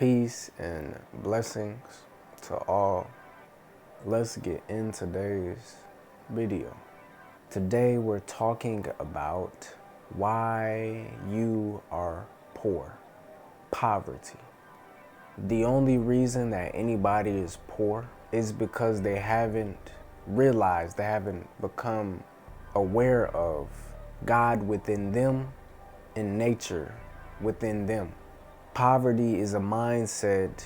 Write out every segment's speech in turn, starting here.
Peace and blessings to all. Let's get in today's video. Today we're talking about why you are poor. Poverty. The only reason that anybody is poor is because they haven't realized, they haven't become aware of God within them and nature within them. Poverty is a mindset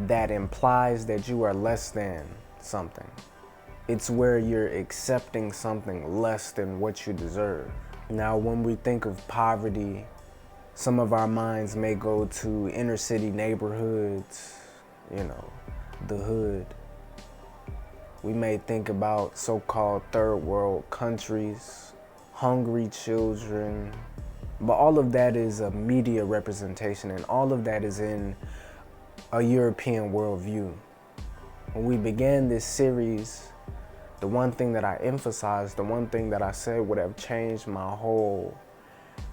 that implies that you are less than something. It's where you're accepting something less than what you deserve. Now, when we think of poverty, some of our minds may go to inner city neighborhoods, the hood. We may think about so-called third world countries, hungry children, but all of that is a media representation, and all of that is in a European worldview. When we began this series, the one thing that I emphasized, the one thing that I said would have changed my whole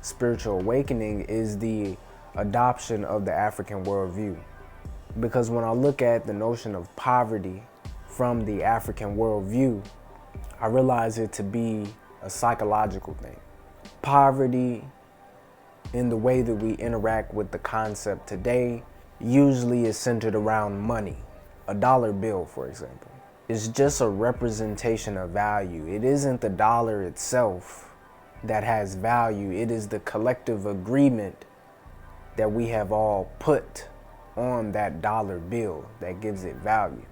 spiritual awakening is the adoption of the African worldview. Because when I look at the notion of poverty from the African worldview, I realize it to be a psychological thing. Poverty, in the way that we interact with the concept today, usually is centered around money. A dollar bill, for example, is just a representation of value. It isn't the dollar itself that has value. It is the collective agreement that we have all put on that dollar bill that gives it value.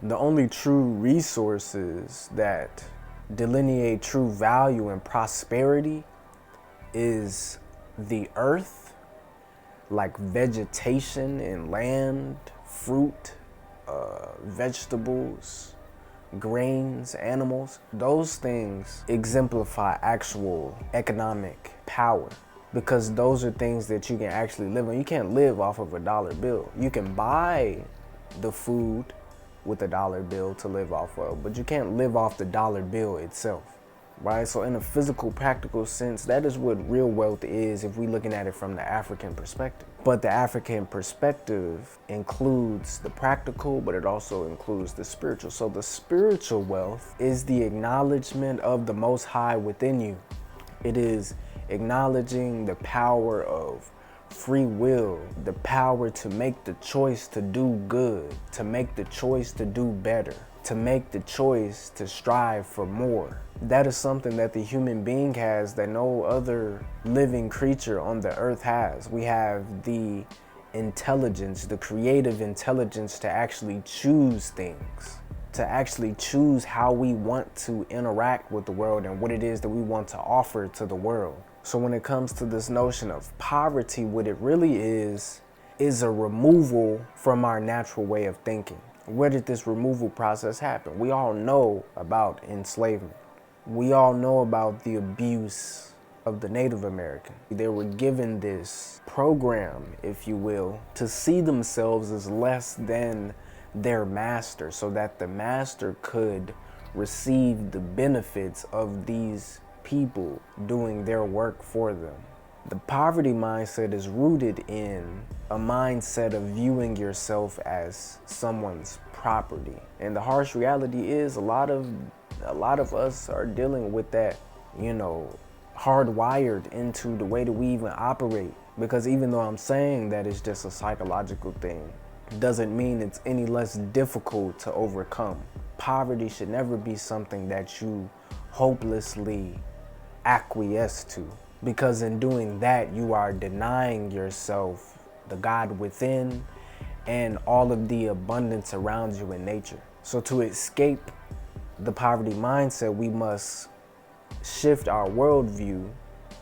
The only true resources that delineate true value and prosperity is the earth, like vegetation and land, fruit, vegetables, grains, animals. Those things exemplify actual economic power because those are things that you can actually live on. You can't live off of a dollar bill. You can buy the food with a dollar bill to live off of, but you can't live off the dollar bill itself. Right? So in a physical, practical sense, that is what real wealth is if we're looking at it from the African perspective. But the African perspective includes the practical, but it also includes the spiritual. So the spiritual wealth is the acknowledgement of the Most High within you. It is acknowledging the power of free will, the power to make the choice to do good, to make the choice to do better, to make the choice to strive for more. That is something that the human being has that no other living creature on the earth has. We have the intelligence, the creative intelligence to actually choose things, to actually choose how we want to interact with the world and what it is that we want to offer to the world. So when it comes to this notion of poverty, what it really is a removal from our natural way of thinking. Where did this removal process happen? We all know about enslavement. We all know about the abuse of the Native American. They were given this program, if you will, to see themselves as less than their master so that the master could receive the benefits of these people doing their work for them. The poverty mindset is rooted in a mindset of viewing yourself as someone's property. And the harsh reality is a lot of us are dealing with that, hardwired into the way that we even operate. Because even though I'm saying that it's just a psychological thing, doesn't mean it's any less difficult to overcome. Poverty should never be something that you hopelessly acquiesce to, because in doing that, you are denying yourself the God within and all of the abundance around you in nature. So to escape the poverty mindset, we must shift our worldview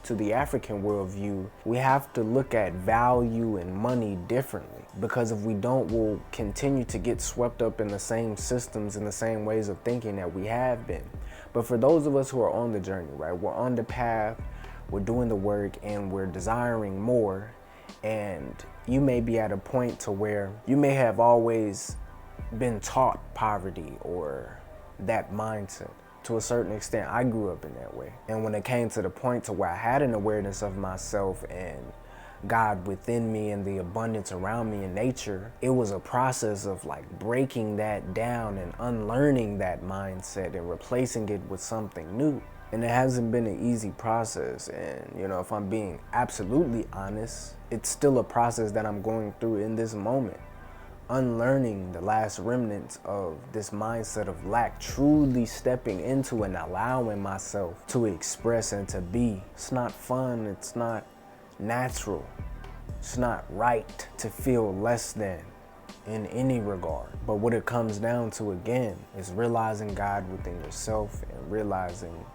to the African worldview. We have to look at value and money differently, because if we don't, we'll continue to get swept up in the same systems and the same ways of thinking that we have been. But for those of us who are on the journey, right, we're on the path, we're doing the work, and we're desiring more. And you may be at a point to where you may have always been taught poverty or that mindset. To a certain extent, I grew up in that way. And when it came to the point to where I had an awareness of myself and God within me and the abundance around me in nature, it was a process of like breaking that down and unlearning that mindset and replacing it with something new. And it hasn't been an easy process. And, you know, if I'm being absolutely honest, it's still a process that I'm going through in this moment. Unlearning the last remnants of this mindset of lack, truly stepping into and allowing myself to express and to be. It's not fun, it's not natural, it's not right to feel less than in any regard. But what it comes down to again is realizing God within yourself and realizing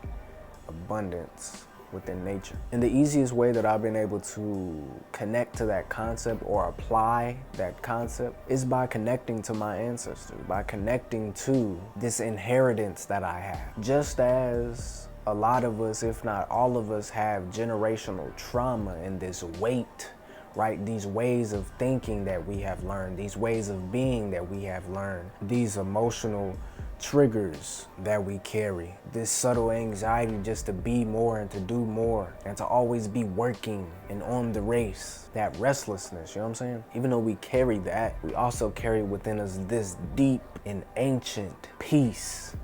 abundance within nature. And the easiest way that I've been able to connect to that concept or apply that concept is by connecting to my ancestors, by connecting to this inheritance that I have. Just as a lot of us, if not all of us, have generational trauma and this weight, right? These ways of thinking that we have learned, these ways of being that we have learned, these emotional triggers that we carry, this subtle anxiety just to be more and to do more and to always be working and on the race, that restlessness, you know what I'm saying? Even though we carry that, we also carry within us this deep and ancient peace.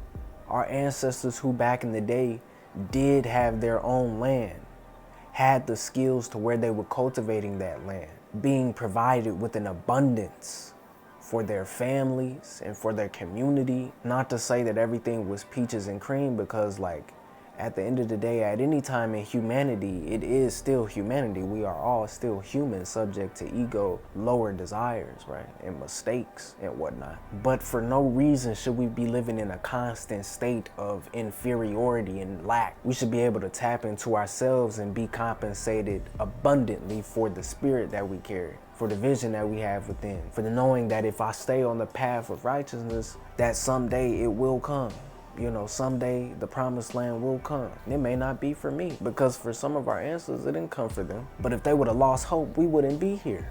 Our ancestors who back in the day did have their own land, had the skills to where they were cultivating that land, being provided with an abundance for their families and for their community. Not to say that everything was peaches and cream, because like at the end of the day, at any time in humanity, it is still humanity. We are all still human, subject to ego, lower desires, right? And mistakes and whatnot. But for no reason should we be living in a constant state of inferiority and lack. We should be able to tap into ourselves and be compensated abundantly for the spirit that we carry, for the vision that we have within, for the knowing that if I stay on the path of righteousness, that someday it will come. You know, someday the promised land will come. It may not be for me, because for some of our ancestors, it didn't come for them. But if they would have lost hope, we wouldn't be here.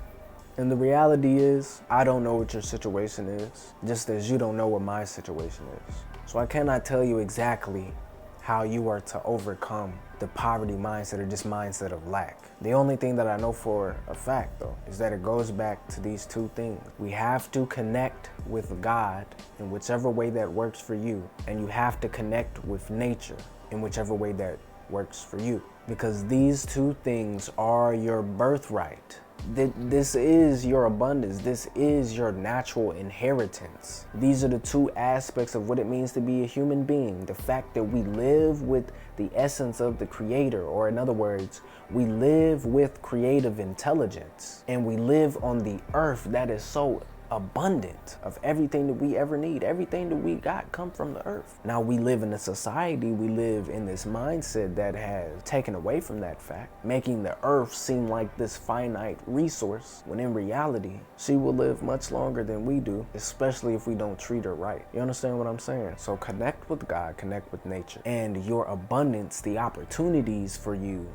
And the reality is, I don't know what your situation is, just as you don't know what my situation is. So I cannot tell you exactly how you are to overcome the poverty mindset or this mindset of lack. The only thing that I know for a fact, though, is that it goes back to these two things. We have to connect with God in whichever way that works for you, and you have to connect with nature in whichever way that works for you, because these two things are your birthright. This is your abundance. This is your natural inheritance. These are the two aspects of what it means to be a human being. The fact that we live with the essence of the Creator, or in other words, we live with creative intelligence, and we live on the earth that is so abundant of everything that we ever need. Everything that we got come from the earth. Now we live in a society, we live in this mindset that has taken away from that fact, making the earth seem like this finite resource, when in reality, she will live much longer than we do, especially if we don't treat her right. You understand what I'm saying? So connect with God, connect with nature, and your abundance, the opportunities for you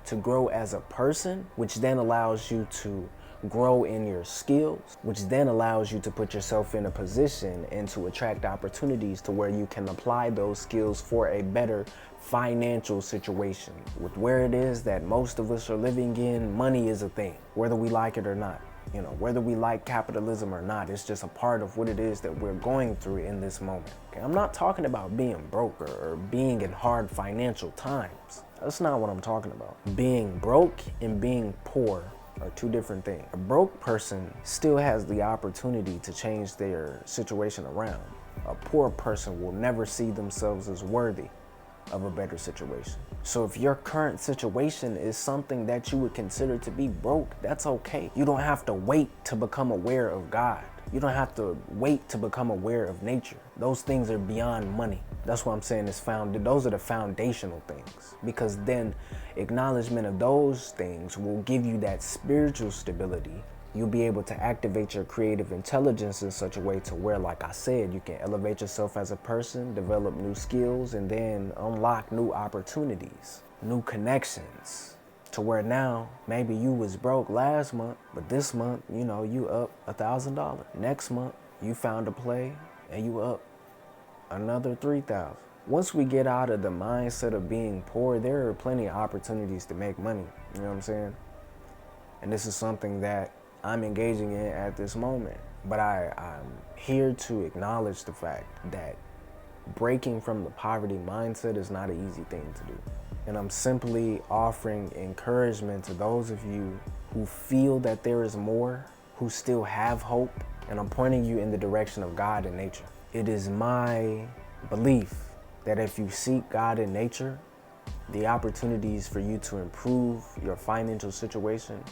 to grow as a person, which then allows you to grow in your skills, which then allows you to put yourself in a position and to attract opportunities to where you can apply those skills for a better financial situation. With where it is that most of us are living in, money is a thing, whether we like it or not. You know, whether we like capitalism or not, it's just a part of what it is that we're going through in this moment. Okay? I'm not talking about being broke or being in hard financial times. That's not what I'm talking about. Being broke and being poor are two different things. A broke person still has the opportunity to change their situation around. A poor person will never see themselves as worthy of a better situation. So if your current situation is something that you would consider to be broke, that's okay. You don't have to wait to become aware of God. You don't have to wait to become aware of nature. Those things are beyond money. That's what I'm saying is those are the foundational things, because then acknowledgement of those things will give you that spiritual stability. You'll be able to activate your creative intelligence in such a way to where, like I said, you can elevate yourself as a person, develop new skills, and then unlock new opportunities, new connections, to where now maybe you was broke last month, but this month, you know, you up $1,000. Next month, you found a play and you up another 3,000. Once we get out of the mindset of being poor, there are plenty of opportunities to make money. You know what I'm saying? And this is something that I'm engaging in at this moment. But I'm here to acknowledge the fact that breaking from the poverty mindset is not an easy thing to do. And I'm simply offering encouragement to those of you who feel that there is more, who still have hope, and I'm pointing you in the direction of God and nature. It is my belief that if you seek God in nature, the opportunities for you to improve your financial situation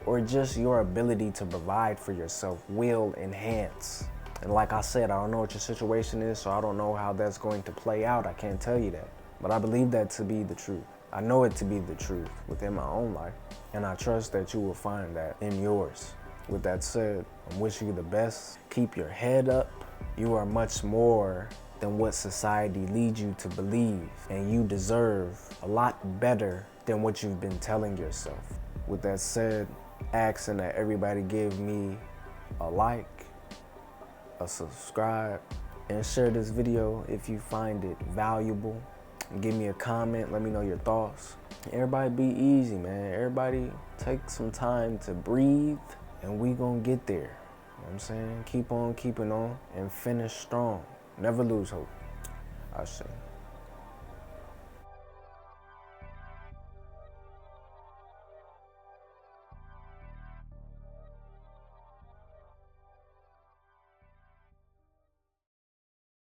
or just your ability to provide for yourself will enhance. And like I said, I don't know what your situation is, so I don't know how that's going to play out. I can't tell you that. But I believe that to be the truth. I know it to be the truth within my own life. And I trust that you will find that in yours. With that said, I'm wishing you the best. Keep your head up. You are much more than what society leads you to believe. And you deserve a lot better than what you've been telling yourself. With that said, asking that everybody give me a like, a subscribe, and share this video if you find it valuable. Give me a comment, let me know your thoughts. Everybody be easy, man. Everybody take some time to breathe, and we gonna get there. You know what I'm saying? Keep on keeping on and finish strong. Never lose hope. I say.